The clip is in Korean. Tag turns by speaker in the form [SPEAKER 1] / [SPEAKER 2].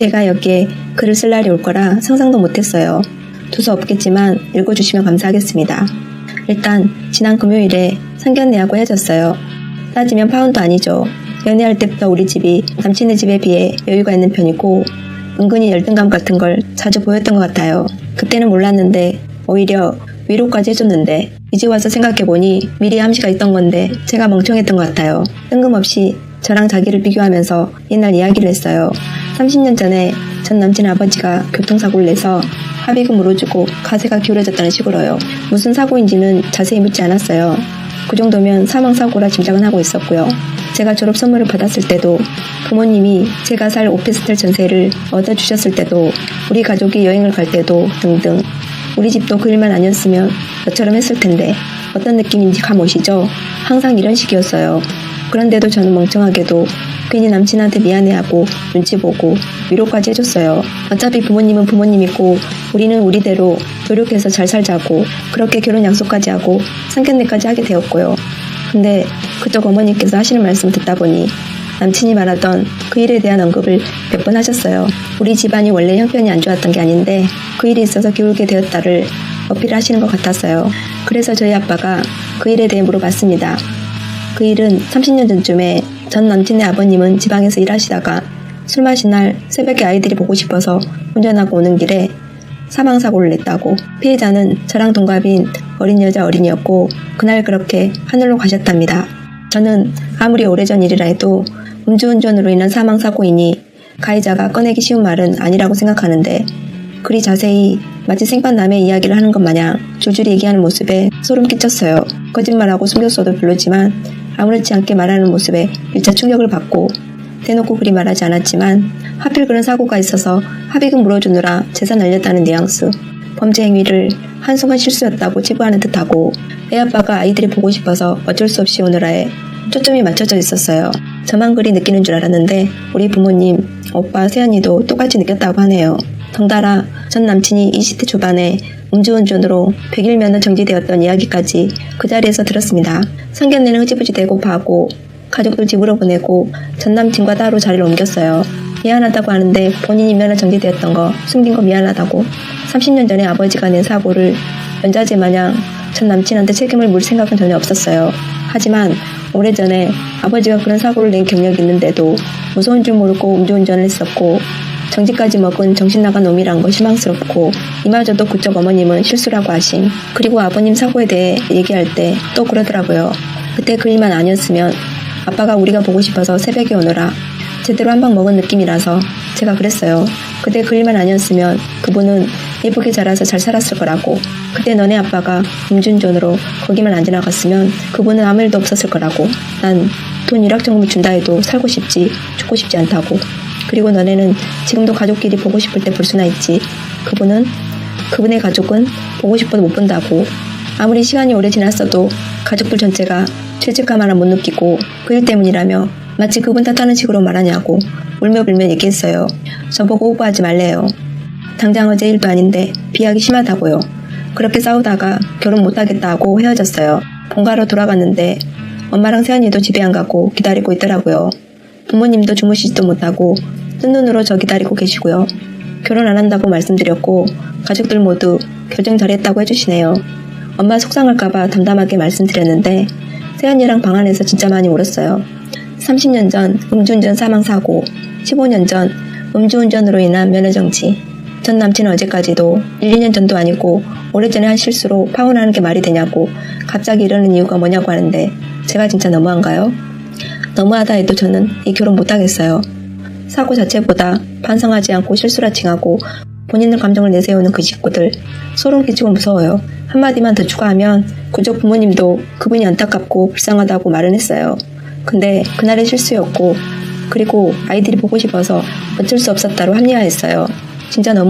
[SPEAKER 1] 제가 여기에 글을 쓸 날이 올 거라 상상도 못했어요. 두서 없겠지만 읽어주시면 감사하겠습니다. 일단 지난 금요일에 상견례하고 헤어졌어요. 따지면 파혼도 아니죠. 연애할 때부터 우리 집이 남친의 집에 비해 여유가 있는 편이고 은근히 열등감 같은 걸 자주 보였던 것 같아요. 그때는 몰랐는데 오히려 위로까지 해줬는데 이제 와서 생각해보니 미리 암시가 있던 건데 제가 멍청했던 것 같아요. 뜬금없이 저랑 자기를 비교하면서 옛날 이야기를 했어요. 30년 전에 전 남친 아버지가 교통사고를 내서 합의금 물어주고 가세가 기울어졌다는 식으로요. 무슨 사고인지는 자세히 묻지 않았어요. 그 정도면 사망사고라 짐작은 하고 있었고요. 제가 졸업 선물을 받았을 때도 부모님이 제가 살 오피스텔 전세를 얻어주셨을 때도 우리 가족이 여행을 갈 때도 등등 우리 집도 그 일만 아니었으면 너처럼 했을 텐데 어떤 느낌인지 감 오시죠? 항상 이런 식이었어요. 그런데도 저는 멍청하게도 괜히 남친한테 미안해하고 눈치 보고 위로까지 해줬어요. 어차피 부모님은 부모님이고 우리는 우리대로 노력해서 잘 살자고 그렇게 결혼 약속까지 하고 상견례까지 하게 되었고요. 근데 그쪽 어머니께서 하시는 말씀 듣다 보니 남친이 말하던 그 일에 대한 언급을 몇 번 하셨어요. 우리 집안이 원래 형편이 안 좋았던 게 아닌데 그 일이 있어서 기울게 되었다를 어필하시는 것 같았어요. 그래서 저희 아빠가 그 일에 대해 물어봤습니다. 그 일은 30년 전쯤에 전 남친의 아버님은 지방에서 일하시다가 술 마신 날 새벽에 아이들이 보고 싶어서 운전하고 오는 길에 사망사고를 냈다고. 피해자는 저랑 동갑인 어린 여자 어린이였고 그날 그렇게 하늘로 가셨답니다. 저는 아무리 오래전 일이라 해도 음주운전으로 인한 사망사고이니 가해자가 꺼내기 쉬운 말은 아니라고 생각하는데 그리 자세히 마치 생판남의 이야기를 하는 것 마냥 줄줄이 얘기하는 모습에 소름 끼쳤어요. 거짓말하고 숨겼어도 별로지만 아무렇지 않게 말하는 모습에 일차 충격을 받고 대놓고 그리 말하지 않았지만 하필 그런 사고가 있어서 합의금 물어주느라 재산 날렸다는 뉘앙스, 범죄 행위를 한순간 실수였다고 치부하는 듯하고 애아빠가 아이들이 보고 싶어서 어쩔 수 없이 오느라에 초점이 맞춰져 있었어요. 저만 그리 느끼는 줄 알았는데 우리 부모님, 오빠, 새언니도 똑같이 느꼈다고 하네요. 덩달아 전 남친이 20대 초반에 음주운전으로 100일 면허 정지되었던 이야기까지 그 자리에서 들었습니다. 상견례는 흐지부지 되고 파고 가족들 집으로 보내고 전 남친과 따로 자리를 옮겼어요. 미안하다고 하는데 본인이 면허 정지되었던 거 숨긴 거 미안하다고 30년 전에 아버지가 낸 사고를 연자제 마냥 전 남친한테 책임을 물 생각은 전혀 없었어요. 하지만 오래전에 아버지가 그런 사고를 낸 경력이 있는데도 무서운 줄 모르고 음주운전을 했었고 정지까지 먹은 정신나간 놈이란 거 실망스럽고 이마저도 그쪽 어머님은 실수라고 하심. 그리고 아버님 사고에 대해 얘기할 때 또 그러더라고요. 그때 그 일만 아니었으면 아빠가 우리가 보고 싶어서 새벽에 오느라 제대로 한 방 먹은 느낌이라서 제가 그랬어요. 그때 그 일만 아니었으면 그분은 예쁘게 자라서 잘 살았을 거라고. 그때 너네 아빠가 음주운전으로 거기만 안 지나갔으면 그분은 아무 일도 없었을 거라고. 난 돈 일확천금을 준다 해도 살고 싶지 죽고 싶지 않다고. 그리고 너네는 지금도 가족끼리 보고 싶을 때 볼 수나 있지. 그분의 가족은 보고 싶어도 못 본다고. 아무리 시간이 오래 지났어도 가족들 전체가 죄책감 하나 못 느끼고 그 일 때문이라며 마치 그분 탓하는 식으로 말하냐고 울며 불며 얘기했어요. 저보고 오버하지 말래요. 당장 어제 일도 아닌데 비하기 심하다고요. 그렇게 싸우다가 결혼 못하겠다 하고 헤어졌어요. 본가로 돌아갔는데 엄마랑 새언니도 집에 안 가고 기다리고 있더라고요. 부모님도 주무시지도 못하고 뜬 눈으로 저 기다리고 계시고요. 결혼 안 한다고 말씀드렸고 가족들 모두 결정 잘했다고 해주시네요. 엄마 속상할까봐 담담하게 말씀드렸는데 새언니랑 방 안에서 진짜 많이 울었어요. 30년 전 음주운전 사망사고, 15년 전 음주운전으로 인한 면허정지. 전 남친은 어제까지도 1, 2년 전도 아니고 오래전에 한 실수로 파혼하는 게 말이 되냐고 갑자기 이러는 이유가 뭐냐고 하는데 제가 진짜 너무한가요? 너무하다 해도 저는 이 결혼 못하겠어요. 사고 자체보다 반성하지 않고 실수라 칭하고 본인의 감정을 내세우는 그 식구들 소름 끼치고 무서워요. 한마디만 더 추가하면 그쪽 부모님도 그분이 안타깝고 불쌍하다고 말은 했어요. 근데 그날의 실수였고 그리고 아이들이 보고 싶어서 어쩔 수 없었다로 합리화했어요. 진짜 너무